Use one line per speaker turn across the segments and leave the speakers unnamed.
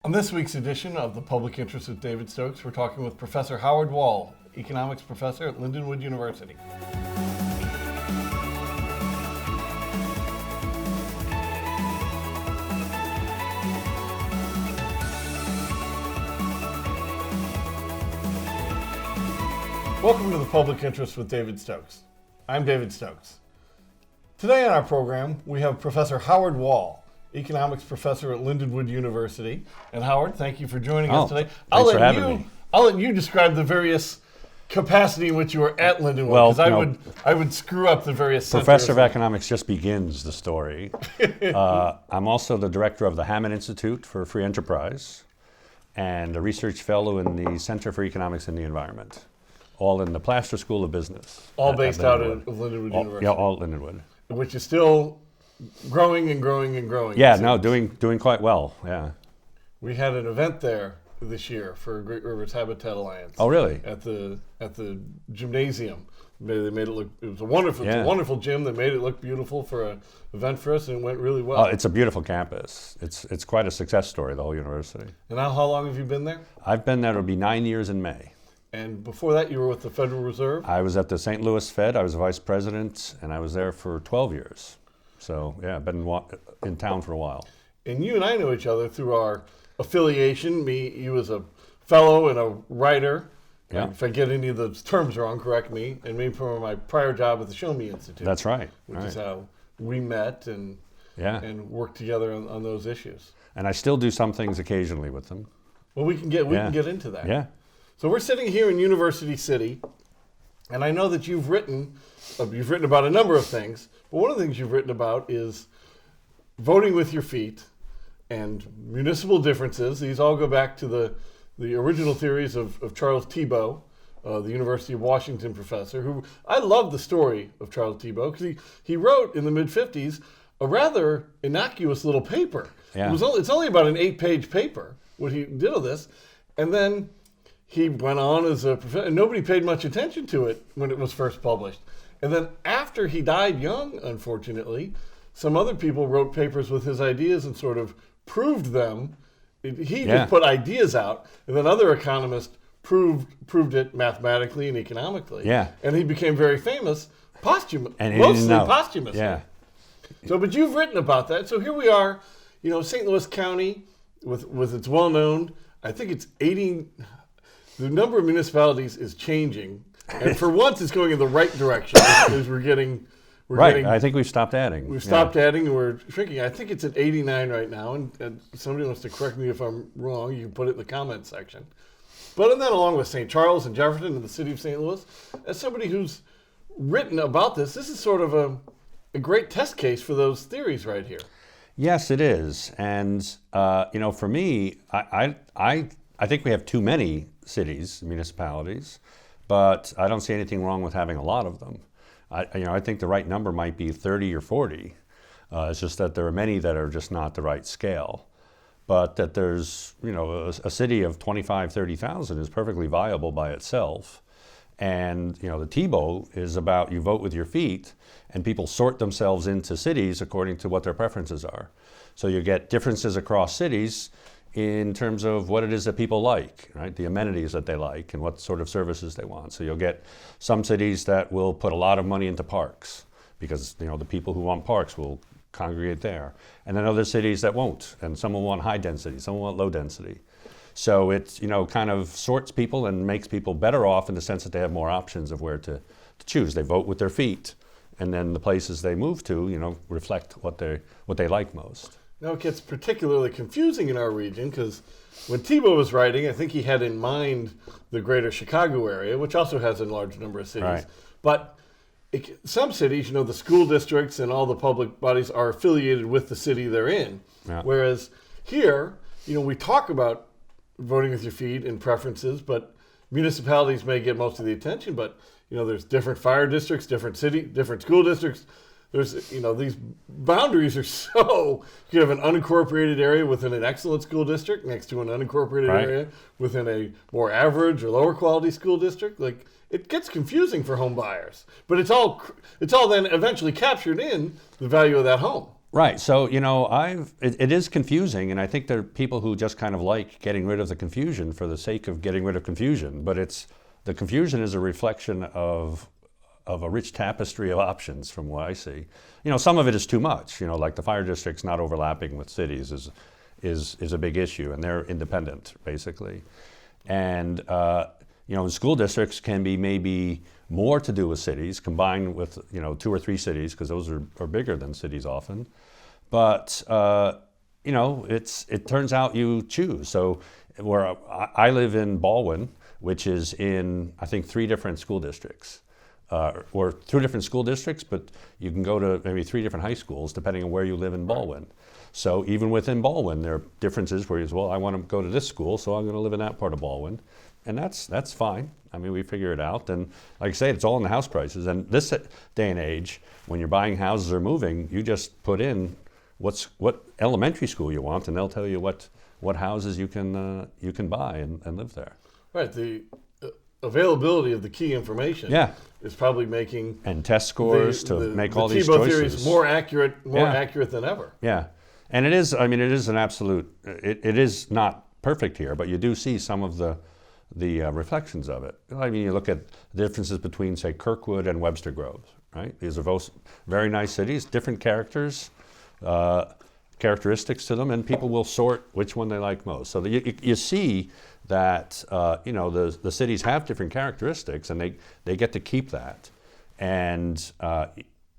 On this week's edition of The Public Interest with David Stokes, we're talking with Professor Howard Wall, economics professor at Lindenwood University. Welcome to The Public Interest with David Stokes. I'm David Stokes. Today on our program, we have Professor Howard Wall, economics professor at Lindenwood University. And Howard, thank you for joining us today.
Thanks for having me.
I'll let you describe the various capacity in which you were at Lindenwood, because I would screw up the various
Professor of Economics just begins the story. I'm also the director of the Hammond Institute for Free Enterprise and a research fellow in the Center for Economics and the Environment, all in the Plaster School of Business.
All based out of Lindenwood University.
Yeah, all Lindenwood.
Which is still growing and growing and growing.
Yeah, no, doing quite well, yeah.
We had an event there this year for Great Rivers Habitat Alliance.
Oh, really?
At the gymnasium. They made it look, it was a wonderful gym. They made it look beautiful for an event for us, and it went really well.
Oh, it's a beautiful campus. It's quite a success story, the whole university.
And now how long have you been there?
I've been there, it'll be 9 years in May.
And before that, you were with the Federal Reserve?
I was at the St. Louis Fed. I was vice president, and I was there for 12 years. So, yeah, I've been in town for a while. And
you and I know each other through our affiliation. You as a fellow and a writer.
Yeah.
If I get any of the terms wrong, correct me. And me from my prior job at the Show Me Institute.
That's right.
Which is how we met and worked together on those issues.
And I still do some things occasionally with them.
Well, we can get into that.
Yeah.
So we're sitting here in University City, and I know that you've written about a number of things, but one of the things you've written about is voting with your feet and municipal differences. These all go back to the original theories of Charles Tbone, the University of Washington professor, who I love the story of Charles Tbone because he wrote in the mid-50s a rather innocuous little paper.
Yeah.
It's only about an 8-page paper, what he did of this, and then he went on as a professor, and nobody paid much attention to it when it was first published. And then after he died young, unfortunately, some other people wrote papers with his ideas and sort of proved them. He just put ideas out, and then other economists proved it mathematically and economically.
Yeah.
And he became very famous mostly posthumously.
Yeah.
So, but you've written about that. So here we are, St. Louis County with its well-known, I think it's 80... The number of municipalities is changing, and for once, it's going in the right direction. As we're getting,
I think we've stopped adding.
We've stopped adding, and we're shrinking. I think it's at 89 right now, and somebody wants to correct me if I'm wrong. You can put it in the comments section. But then, along with St. Charles and Jefferson and the city of St. Louis, as somebody who's written about this is sort of a great test case for those theories right here.
Yes, it is, and for me, I think we have too many cities, municipalities, but I don't see anything wrong with having a lot of them. I think the right number might be 30 or 40. It's just that there are many that are just not the right scale. But that there's, a city of 25, 30,000 is perfectly viable by itself. And, the Tbone is about you vote with your feet, and people sort themselves into cities according to what their preferences are. So you get differences across cities in terms of what it is that people like, right? The amenities that they like and what sort of services they want. So you'll get some cities that will put a lot of money into parks because, the people who want parks will congregate there. And then other cities that won't. And some will want high density, some will want low density. So it, kind of sorts people and makes people better off in the sense that they have more options of where to choose. They vote with their feet, and then the places they move to, reflect what they like most.
Now it gets particularly confusing in our region because when Tbone was writing, I think he had in mind the greater Chicago area, which also has a large number of cities.
Right.
But some cities, the school districts and all the public bodies are affiliated with the city they're in.
Yeah.
Whereas here, we talk about voting with your feet and preferences, but municipalities may get most of the attention. But, there's different fire districts, different school districts. There's, these boundaries are so, you have an unincorporated area within an excellent school district next to an unincorporated area within a more average or lower quality school district. Like, it gets confusing for home buyers, but it's all then eventually captured in the value of that home.
Right. So, it is confusing, and I think there are people who just kind of like getting rid of the confusion for the sake of getting rid of confusion. But the confusion is a reflection of a rich tapestry of options from what I see. Some of it is too much. Like the fire districts not overlapping with cities is a big issue, and they're independent basically. And school districts can be maybe more to do with cities, combined with 2 or 3 cities, because those are bigger than cities often. But it turns out you choose. So where I live in Baldwin, which is in I think 3 different school districts, or 2 different school districts, but you can go to maybe 3 different high schools depending on where you live in Baldwin. So even within Baldwin, there are differences where I want to go to this school, so I'm going to live in that part of Baldwin. And that's fine. I mean, we figure it out. And like I say, it's all in the house prices. And this day and age, when you're buying houses or moving, you just put in what elementary school you want, and they'll tell you what houses you can buy and live there.
Right. The availability of the key information is probably making
and test scores to make all these
Tbone
choices.
Theory is more accurate than ever.
Yeah, and it is. I mean, it is an absolute. It is not perfect here, but you do see some of the reflections of it. I mean, you look at the differences between, say, Kirkwood and Webster Groves, right? These are both very nice cities, different characteristics to them, and people will sort which one they like most. So you see that the cities have different characteristics, and they get to keep that. And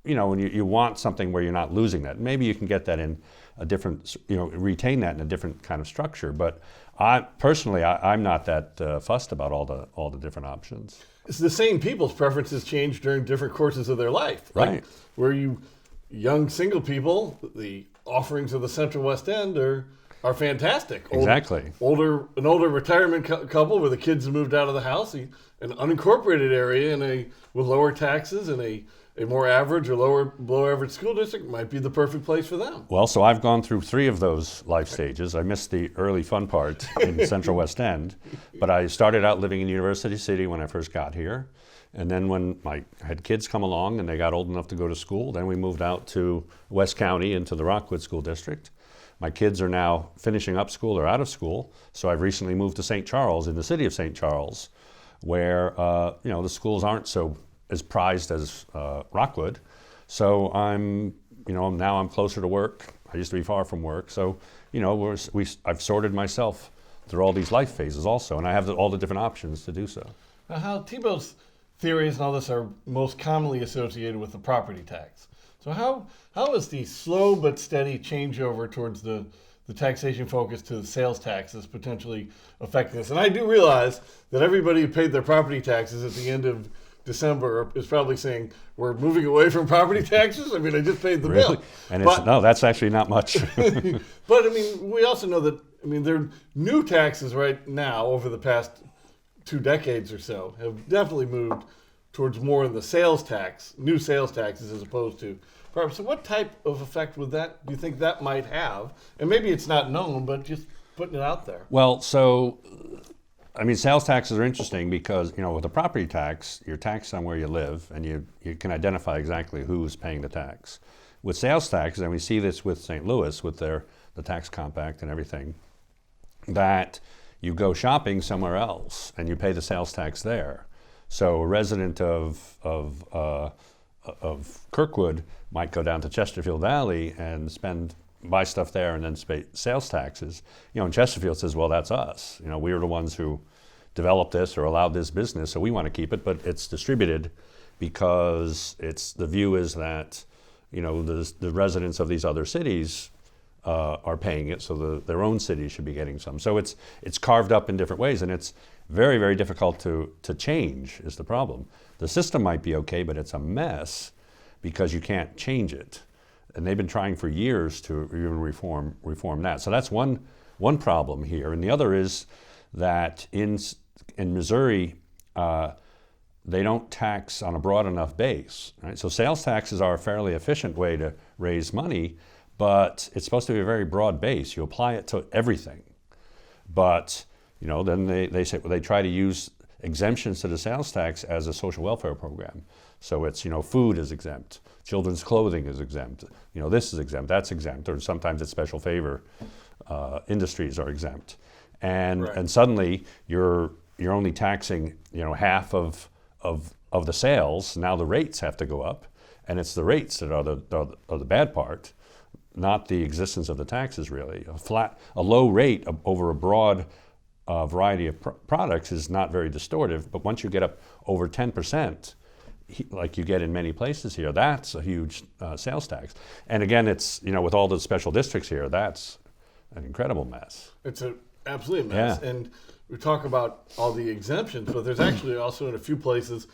when you want something where you're not losing that, maybe you can get that in a different, retain that in a different kind of structure. But I'm not that fussed about all the different options.
It's the same people's preferences change during different courses of their life.
Right.
Like where you young single people, the offerings of the Central West End are fantastic.
Exactly.
An older retirement couple where the kids have moved out of the house, an unincorporated area with lower taxes and a more average or below average school district might be the perfect place for them.
Well, so I've gone through 3 of those life stages. I missed the early fun part in Central West End, but I started out living in University City when I first got here. And then when I had kids come along and they got old enough to go to school, then we moved out to West County into the Rockwood School District. My kids are now finishing up school or out of school, so I've recently moved to St. Charles, in the city of St. Charles, where the schools aren't so as prized as Rockwood. So now I'm closer to work. I used to be far from work, so I've sorted myself through all these life phases also, and I have all the different options to do so.
Now, how Tbone's theories and all this are most commonly associated with the property tax. So how is the slow but steady changeover towards the taxation focus to the sales taxes potentially affecting this? And I do realize that everybody who paid their property taxes at the end of December is probably saying, we're moving away from property taxes? I mean, I just paid the bill.
And no, that's actually not much.
But I mean, we also know that, there are new taxes right now over the past 2 decades or so have definitely moved towards more in the new sales taxes as opposed to property. So what type of effect do you think that might have? And maybe it's not known, but just putting it out there.
Well, so sales taxes are interesting because, with a property tax, you're taxed on where you live, and you can identify exactly who's paying the tax. With sales taxes, and we see this with St. Louis with the tax compact and everything, that you go shopping somewhere else and you pay the sales tax there. So a resident of Kirkwood might go down to Chesterfield Valley and buy stuff there and then pay sales taxes. And Chesterfield says, well, that's us. We were the ones who developed this or allowed this business, so we want to keep it, but it's distributed because the view is that, the residents of these other cities are paying it, so their own city should be getting some. So it's carved up in different ways, and it's very, very difficult to change is the problem. The system might be okay, but it's a mess because you can't change it. And they've been trying for years to even reform that. So that's one problem here. And the other is that in Missouri, they don't tax on a broad enough base, right? So sales taxes are a fairly efficient way to raise money, but it's supposed to be a very broad base. You apply it to everything. But then they say, well, they try to use exemptions to the sales tax as a social welfare program. So it's, food is exempt, children's clothing is exempt, this is exempt, that's exempt, or sometimes it's special favor industries are exempt. And
Right.
and suddenly you're only taxing, half of the sales. Now the rates have to go up, and it's the rates that are the bad part, not the existence of the taxes really. A low rate over a broad variety of products is not very distortive, but once you get up over 10%, like you get in many places here, that's a huge sales tax. And again, it's, with all the special districts here, that's an incredible mess.
It's absolutely a mess.
Yeah.
And we talk about all the exemptions, but there's actually also in a few places,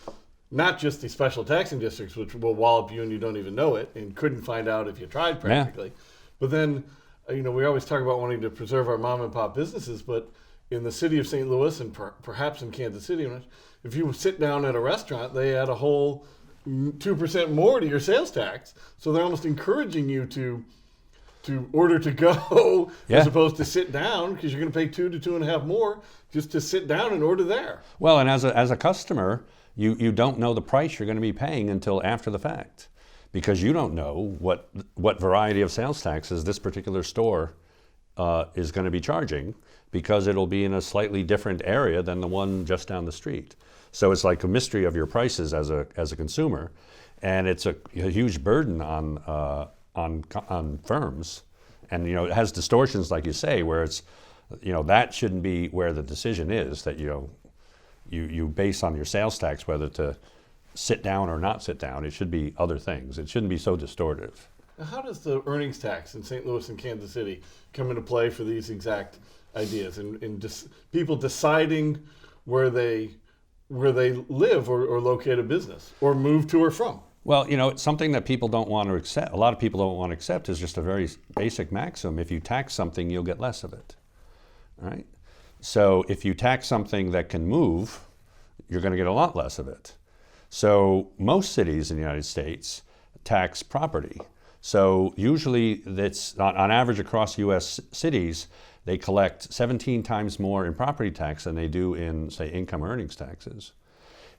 not just the special taxing districts, which will wallop you and you don't even know it and couldn't find out if you tried practically. But then, we always talk about wanting to preserve our mom and pop businesses, but in the city of St. Louis and perhaps in Kansas City, if you sit down at a restaurant, they add a whole 2% more to your sales tax. So they're almost encouraging you to order to go
Yeah.
as opposed to sit down, because you're going to pay 2 to 2.5 more just to sit down and order there.
Well, and as a customer, you don't know the price you're going to be paying until after the fact, because you don't know what variety of sales taxes this particular store is going to be charging, because it'll be in a slightly different area than the one just down the street. So it's like a mystery of your prices as a consumer, and it's a huge burden on firms, and it has distortions, like you say, where it's that shouldn't be where the decision is, that you base on your sales tax whether to sit down or not sit down. It should be other things. It shouldn't be so distortive.
Now, how does the earnings tax in St. Louis and Kansas City come into play for these exact ideas and just people deciding where they live or locate a business or move to or from?
Well, it's something that people don't want to accept. A lot of people don't want to accept is just a very basic maxim. If you tax something, you'll get less of it. Right? So if you tax something that can move, you're going to get a lot less of it. So most cities in the United States tax property. So usually that's on average across U.S. cities, they collect 17 times more in property tax than they do in, say, income earnings taxes.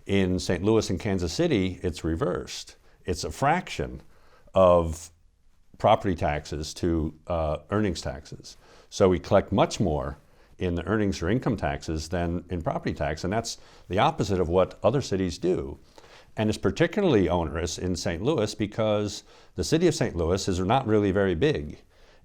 In St. Louis and Kansas City, it's reversed. It's a fraction of property taxes to earnings taxes. So we collect much more in the earnings or income taxes than in property tax, and that's the opposite of what other cities do. And it's particularly onerous in St. Louis because the city of St. Louis is not really very big.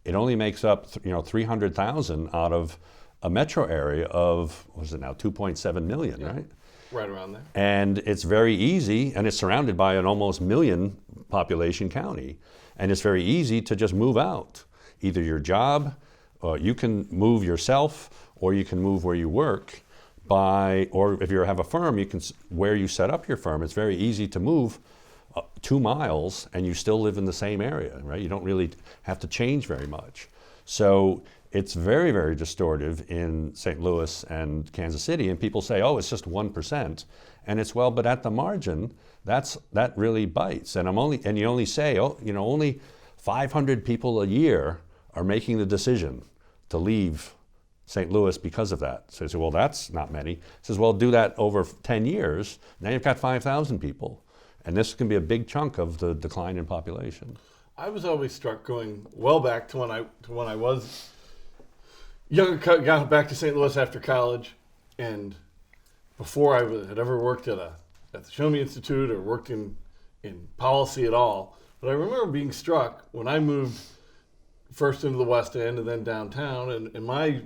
It only makes up 300,000 out of a metro area of, what is it now, 2.7 million,
Yeah.
right?
Right around there.
And it's very easy, and it's surrounded by an almost million population county. And it's very easy to just move out. Either your job, you can move yourself, or you can move where you work or if you have a firm, you can, where you set up your firm, it's very easy to move 2 miles and you still live in the same area, right? You don't really have to change very much. So it's very, very distortive in St. Louis and Kansas City, and people say, oh, it's just 1%. And it's, well, but at the margin, that really bites. And you only say, only 500 people a year are making the decision to leave St. Louis because of that. So you say, well, that's not many. He says, well, do that over 10 years. Now you've got 5,000 people. And this can be a big chunk of the decline in population.
I was always struck going well back to when I was young, got back to St. Louis after college, and before I had ever worked at the Show Me Institute or worked in policy at all. But I remember being struck when I moved first into the West End and then downtown, and my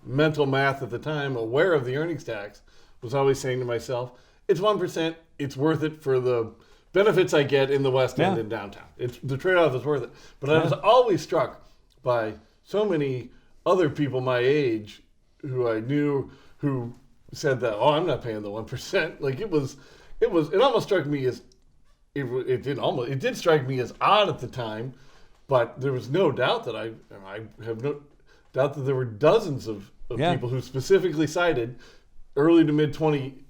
mental math at the time, aware of the earnings tax, was always saying to myself, it's 1%, it's worth it for the benefits I get in the West End and downtown. The trade-off is worth it. But I was always struck by so many other people my age who I knew who said that, oh, I'm not paying the 1%. Like it almost struck me as, it did strike me as odd at the time, but there was no doubt that I have no doubt that there were dozens of people who specifically cited early to mid 20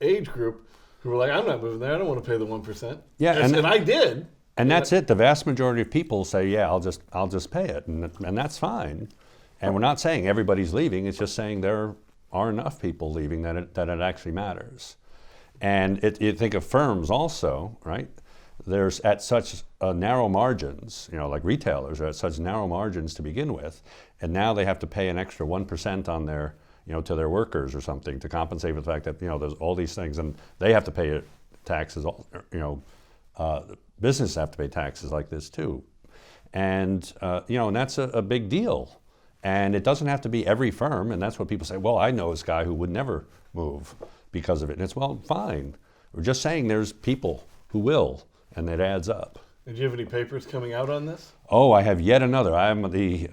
age group who were like, I'm not moving there. I don't want to pay the 1%.
Yeah,
and I did.
And that's it. The vast majority of people say, yeah, I'll just pay it, and that's fine. And we're not saying everybody's leaving. It's just saying they're are enough people leaving that it actually matters. And you think of firms also, right? There's at such narrow margins, like retailers are at such narrow margins to begin with, and now they have to pay an extra 1% on their, to their workers or something to compensate for the fact that, there's all these things, and they have to pay taxes, businesses have to pay taxes like this too. And, and that's a big deal. And it doesn't have to be every firm, and that's what people say, well, I know this guy who would never move because of it. And it's, well, fine. We're just saying there's people who will, and it adds up.
And do you have any papers coming out on this?
Oh, I have yet another. I'm the,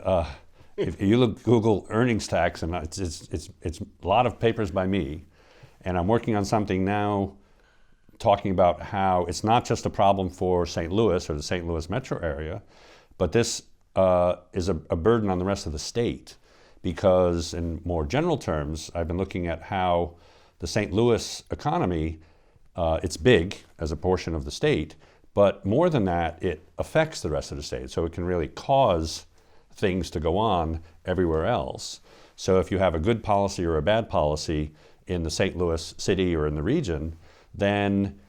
if you Google earnings tax, and it's a lot of papers by me, and I'm working on something now talking about how it's not just a problem for St. Louis or the St. Louis metro area, but this is a burden on the rest of the state, because in more general terms, I've been looking at how the St. Louis economy, it's big as a portion of the state, but more than that, it affects the rest of the state. So it can really cause things to go on everywhere else. So if you have a good policy or a bad policy in the St. Louis city or in the region, then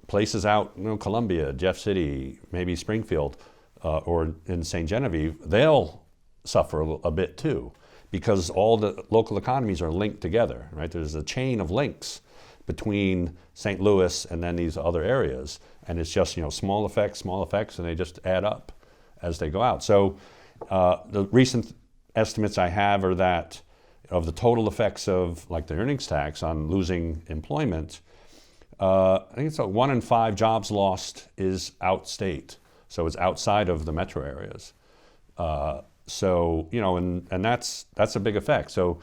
places out, Columbia, Jeff City, maybe Springfield, or in St. Genevieve, they'll suffer a bit too, because all the local economies are linked together, right? There's a chain of links between St. Louis and then these other areas, and it's just small effects, and they just add up as they go out. So the recent estimates I have are that of the total effects of like the earnings tax on losing employment, I think it's 1 in 5 jobs lost is outstate. So it's outside of the metro areas. And that's a big effect. So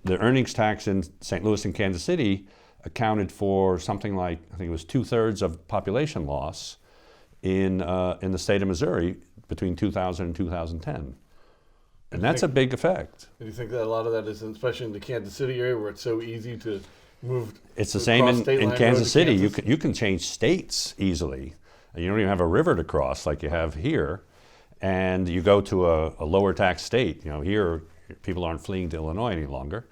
the earnings tax in St. Louis and Kansas City accounted for something like, I think it was 2/3 of population loss in the state of Missouri between 2000 and 2010. And that's a big effect.
Do you think that a lot of that is, especially in the Kansas City area where it's so easy to move?
It's the same in Kansas City. You can change states easily. You don't even have a river to cross like you have here. And you go to a lower tax state. Here people aren't fleeing to Illinois any longer.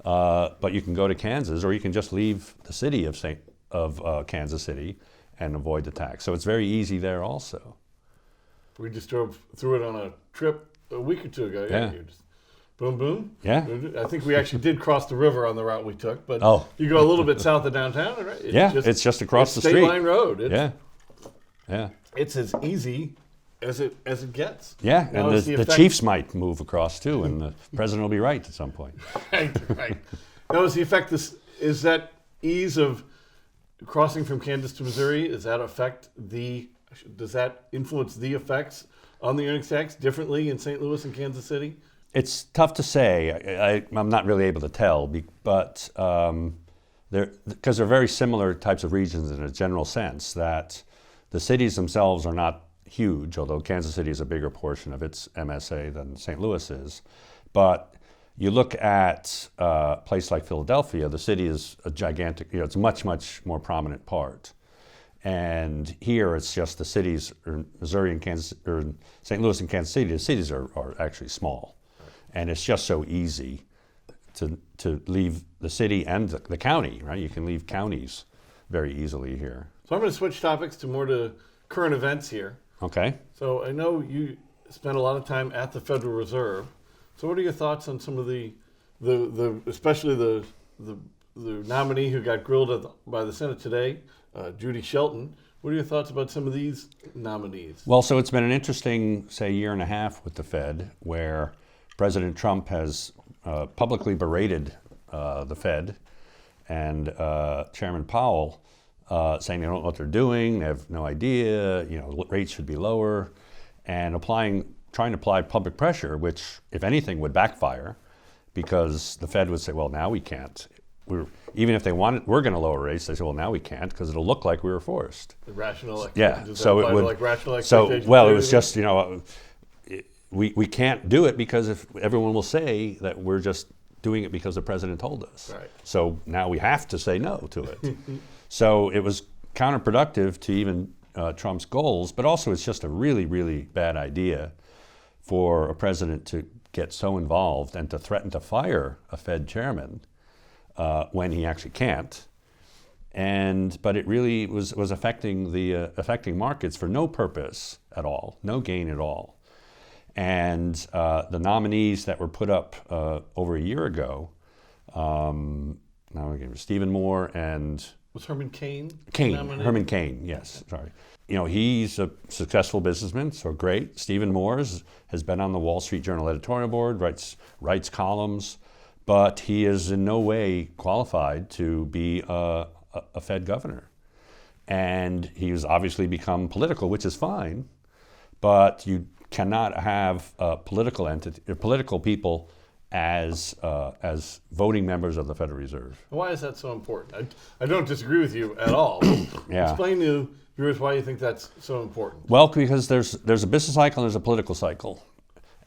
But you can go to Kansas, or you can just leave the city of Kansas City and avoid the tax. So it's very easy there also.
We just drove through it on a trip a week or two ago.
Yeah.
Just boom, boom.
Yeah.
I think we actually did cross the river on the route we took, but you go a little bit south of downtown, right?
It's just across the street.
State line road.
Yeah.
It's as easy as it gets.
Yeah, and the Chiefs might move across too, and the president will be right at some point.
Right. Now, is the effect is that ease of crossing from Kansas to Missouri? Does that influence the effects on the earnings tax differently in St. Louis and Kansas City?
It's tough to say. I'm not really able to tell, but because they're very similar types of regions in a general sense, that the cities themselves are not huge, although Kansas City is a bigger portion of its MSA than St. Louis is. But you look at a place like Philadelphia, the city is a gigantic, it's a much, much more prominent part. And here it's just the cities, Missouri and Kansas, or St. Louis and Kansas City, the cities are actually small. And it's just so easy to leave the city and the county, right? You can leave counties very easily here.
So I'm going to switch topics to current events here.
Okay.
So I know you spent a lot of time at the Federal Reserve. So what are your thoughts on some of the especially the nominee who got grilled by the Senate today, Judy Shelton? What are your thoughts about some of these nominees?
Well, so it's been an interesting, say, year and a half with the Fed, where President Trump has publicly berated the Fed and Chairman Powell, saying they don't know what they're doing, they have no idea, rates should be lower, and trying to apply public pressure, which, if anything, would backfire, because the Fed would say, well, now we can't. Even if they wanted, we're going to lower rates, they say, well, now we can't, because it'll look like we were forced.
Rational.
Yeah.
So it would. Like rational expectations.
So, well, it was just, we can't do it because if everyone will say that we're just doing it because the president told us.
Right.
So now we have to say no to it. So it was counterproductive to even Trump's goals, but also it's just a really, really bad idea for a president to get so involved and to threaten to fire a Fed chairman when he actually can't. But it really was affecting markets for no purpose at all, no gain at all. And the nominees that were put up over a year ago, now again, Stephen Moore and
was Herman Cain
nominated? Herman Cain, yes, sorry. He's a successful businessman, so great. Stephen Moore has been on the Wall Street Journal editorial board, writes columns, but he is in no way qualified to be a Fed governor. And he's obviously become political, which is fine, but you cannot have political people as voting members of the Federal Reserve.
Why is that so important? I don't disagree with you at all.
Yeah.
Explain to viewers why you think that's so important.
Well, because there's a business cycle and there's a political cycle.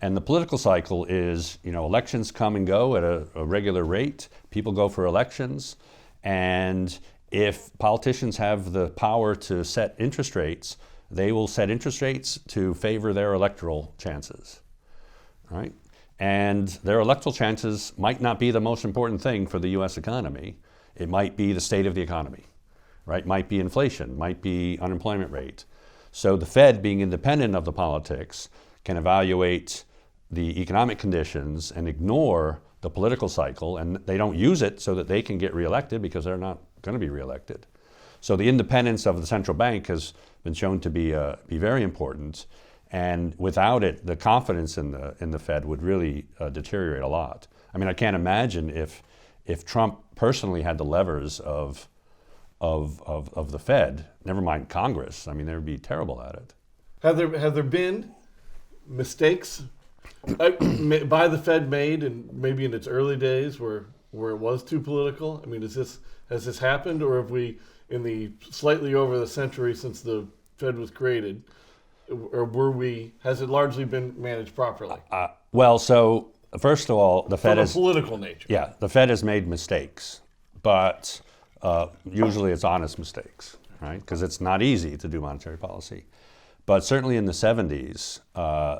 And the political cycle is, elections come and go at a regular rate. People go for elections. And if politicians have the power to set interest rates, they will set interest rates to favor their electoral chances, right? And their electoral chances might not be the most important thing for the U.S. economy. It might be the state of the economy, right? Might be inflation, might be unemployment rate. So the Fed, being independent of the politics, can evaluate the economic conditions and ignore the political cycle, and they don't use it so that they can get reelected because they're not going to be reelected. So the independence of the central bank has been shown to be very important. And without it, the confidence in the Fed would really deteriorate a lot. I mean, I can't imagine if Trump personally had the levers of the Fed, never mind Congress. I mean, they would be terrible at it.
Have there been mistakes by the Fed made, and maybe in its early days where it was too political? I mean, has this happened, or have we, in the slightly over the century since the Fed was created, or has it largely been managed properly?
Well, so first of all, the Fed
has political nature.
Yeah, the Fed has made mistakes, but usually it's honest mistakes, right? Because it's not easy to do monetary policy. But certainly in the 70s,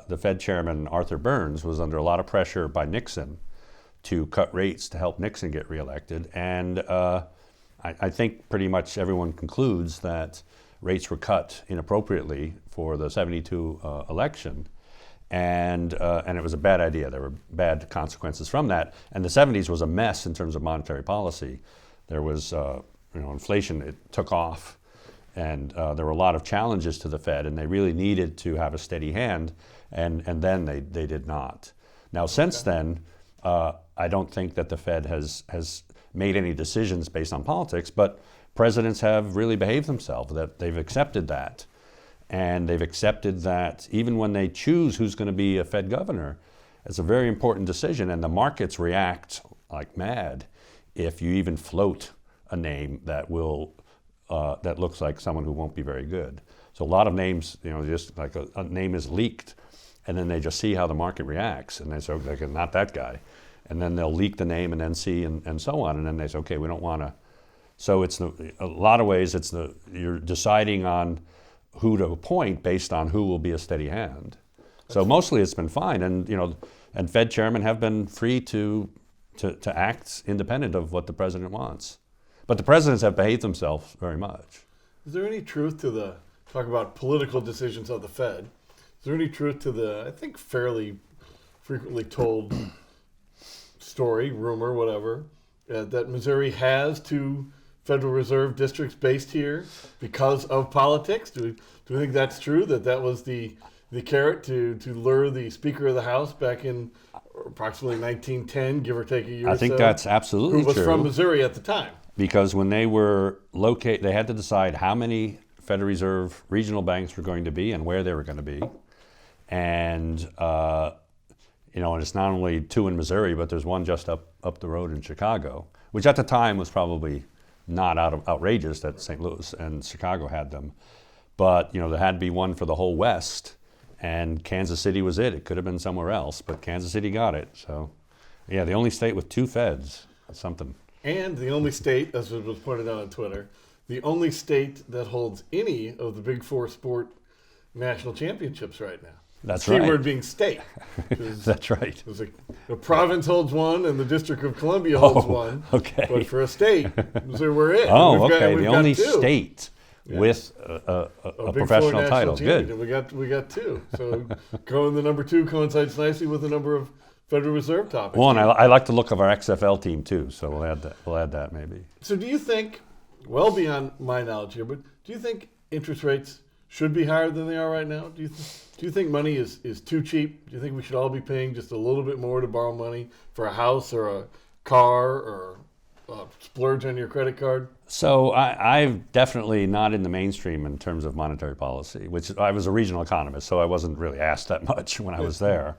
the Fed chairman, Arthur Burns, was under a lot of pressure by Nixon to cut rates to help Nixon get reelected. And I think pretty much everyone concludes that rates were cut inappropriately for the 72 election. And it was a bad idea. There were bad consequences from that. And the 70s was a mess in terms of monetary policy. There was, inflation, it took off. And there were a lot of challenges to the Fed, and they really needed to have a steady hand, and then they did not. Now, since then, I don't think that the Fed has made any decisions based on politics, but presidents have really behaved themselves, that they've accepted that. And they've accepted that even when they choose who's going to be a Fed governor, it's a very important decision, and the markets react like mad if you even float a name that looks like someone who won't be very good. So a lot of names, just like a name is leaked, and then they just see how the market reacts, and they say, okay, not that guy. And then they'll leak the name and then see and so on, and then they say, okay, we don't want to. So it's a lot of ways you're deciding on who to appoint based on who will be a steady hand. So mostly it's been fine, and Fed chairmen have been free to act independent of what the president wants. But the presidents have behaved themselves very much.
Is there any truth to talk about political decisions of the Fed? Is there any truth to the, I think, fairly frequently told story, rumor, whatever, that Missouri has two Federal Reserve districts based here because of politics? Do we think that's true, that was the carrot to lure the Speaker of the House back in approximately 1910, give or take a year or so?
I think that's absolutely true.
Who was from Missouri at the time.
Because when they were located, they had to decide how many Federal Reserve regional banks were going to be and where they were going to be. And, and it's not only two in Missouri, but there's one just up the road in Chicago, which at the time was probably not outrageous that St. Louis and Chicago had them. But, there had to be one for the whole West, and Kansas City was it. It could have been somewhere else, but Kansas City got it. So, yeah, the only state with two Feds. That's something.
And the only state, as was pointed out on Twitter, the only state that holds any of the Big Four sport national championships right now.
That's
the key
right.
word being state. 'Cause
That's right.
there's a province holds one, and the District of Columbia holds one.
Okay.
But for a state, so we're it.
Oh,
We've got-
okay.
we've
The
got
only
two.
state with a
Big
professional
Four national
title.
champion,
Good.
and we got two. So going the number 2 coincides nicely with the number of Federal Reserve topics.
Well, and I like the look of our XFL team too, so we'll add that. We'll add that maybe.
So do you think, well beyond my knowledge here, but do you think interest rates should be higher than they are right now? Do you think money is too cheap? Do you think we should all be paying just a little bit more to borrow money for a house or a car or splurge on your credit card?
So I'm definitely not in the mainstream in terms of monetary policy, which I was a regional economist, so I wasn't really asked that much when I was there.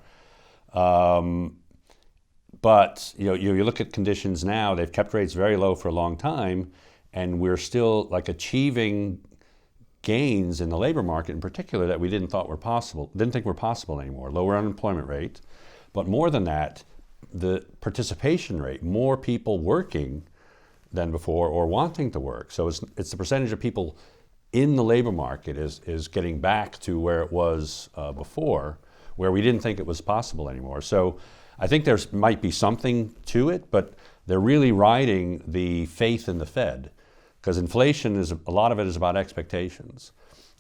But you look at conditions now; they've kept rates very low for a long time, and we're still achieving gains in the labor market, in particular, that we didn't think were possible anymore. Lower unemployment rate, but more than that, the participation rate, more people working than before or wanting to work. So it's the percentage of people in the labor market is getting back to where it was before, where we didn't think it was possible anymore. So I think there might be something to it, but they're really riding the faith in the Fed, because inflation a lot of it is about expectations.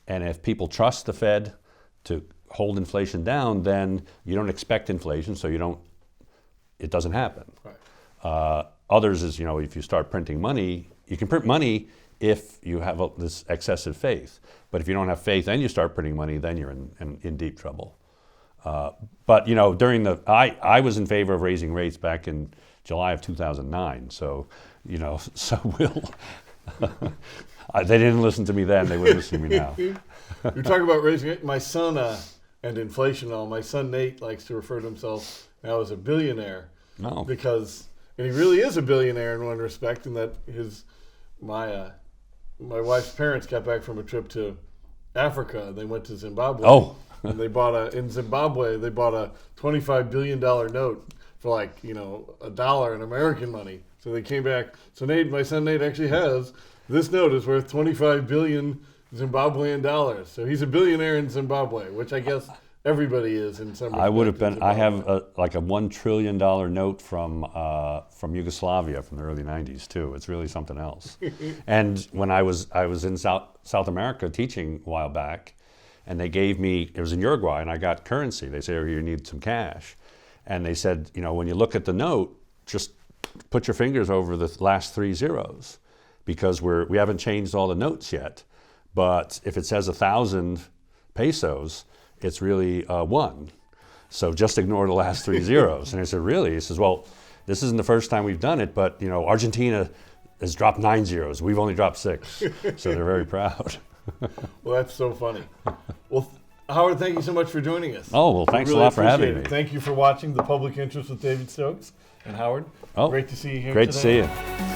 And if people trust the Fed to hold inflation down, then you don't expect inflation, so it doesn't happen.
Right.
Others is, if you start printing money, you can print money if you have this excessive faith. But if you don't have faith and you start printing money, then you're in deep trouble. But I was in favor of raising rates back in July of 2009. So, so they didn't listen to me then. They would listen to me now.
You're talking about raising it. My son and inflation and all. My son Nate likes to refer to himself now as a billionaire.
No.
And he really is a billionaire in one respect, in that my wife's parents got back from a trip to Africa. They went to Zimbabwe.
Oh.
And in Zimbabwe, they bought a $25 billion note for $1 in American money. So they came back. So my son Nate actually has, this note is worth 25 billion Zimbabwean dollars. So he's a billionaire in Zimbabwe, which I guess everybody is in some respect.
I would have been. I have a $1 trillion note from Yugoslavia from the early '90s too. It's really something else. And when I was in South America teaching a while back, and they gave me, it was in Uruguay, and I got currency. They said, you need some cash, and they said, when you look at the note, just put your fingers over the last 3 zeros, because we haven't changed all the notes yet. But if it says 1,000 pesos, it's really 1. So just ignore the last 3 zeros. And I said, really? He says, well, this isn't the first time we've done it, but Argentina has dropped 9 zeros. We've only dropped 6. So they're very proud.
Well, that's so funny. Well, Howard, thank you so much for joining us.
Oh, well, thanks a lot for having me.
Thank you for watching The Public Interest with David Stokes and Howard.
Oh,
great to see you here
great
today.
to see you.